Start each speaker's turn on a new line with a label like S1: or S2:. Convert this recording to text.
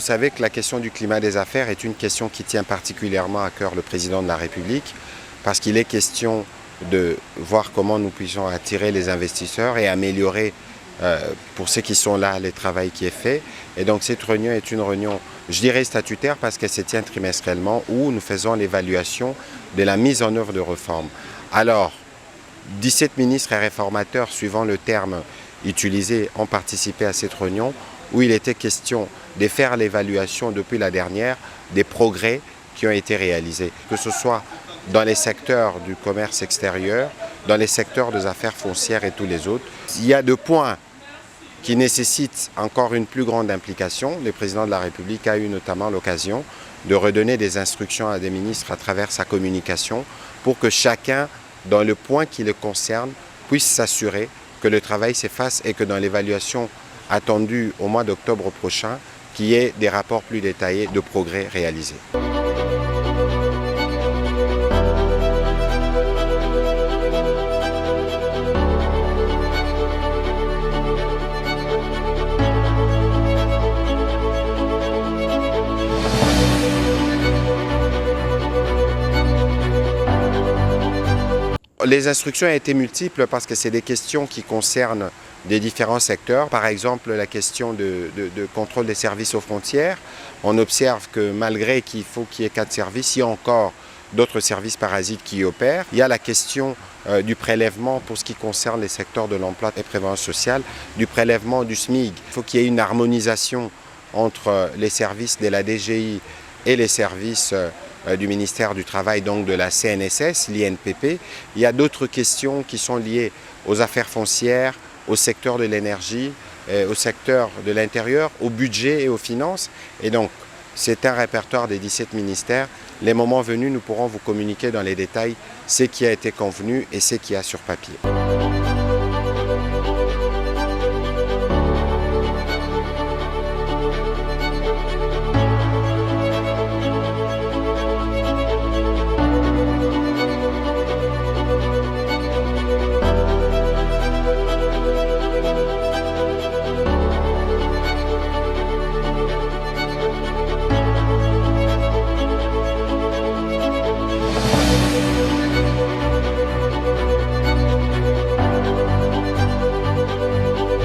S1: savez que la question du climat des affaires est une question qui tient particulièrement à cœur le président de la République parce qu'il est question de voir comment nous puissions attirer les investisseurs et améliorer pour ceux qui sont là le travail qui est fait. Et donc cette réunion est une réunion, je dirais statutaire parce qu'elle se tient trimestriellement où nous faisons l'évaluation de la mise en œuvre de réformes. Alors, 17 ministres et réformateurs, suivant le terme utilisé, ont participé à cette réunion où il était question de faire l'évaluation depuis la dernière des progrès qui ont été réalisés, que ce soit dans les secteurs du commerce extérieur, dans les secteurs des affaires foncières et tous les autres. Il y a 2 points qui nécessitent encore une plus grande implication. Le président de la République a eu notamment l'occasion de redonner des instructions à des ministres à travers sa communication pour que chacun, dans le point qui le concerne, puisse s'assurer que le travail s'efface et que dans l'évaluation attendue au mois d'octobre prochain, qu'il y ait des rapports plus détaillés de progrès réalisés. Les instructions ont été multiples parce que c'est des questions qui concernent des différents secteurs. Par exemple, la question de contrôle des services aux frontières. On observe que malgré qu'il faut qu'il y ait 4 services, il y a encore d'autres services parasites qui y opèrent. Il y a la question du prélèvement pour ce qui concerne les secteurs de l'emploi et prévoyance sociale, du prélèvement du SMIC. Il faut qu'il y ait une harmonisation entre les services de la DGI et les services du ministère du Travail, donc de la CNSS, l'INPP. Il y a d'autres questions qui sont liées aux affaires foncières, au secteur de l'énergie, au secteur de l'intérieur, au budget et aux finances. Et donc, c'est un répertoire des 17 ministères. Les moments venus, nous pourrons vous communiquer dans les détails ce qui a été convenu et ce qui est sur papier.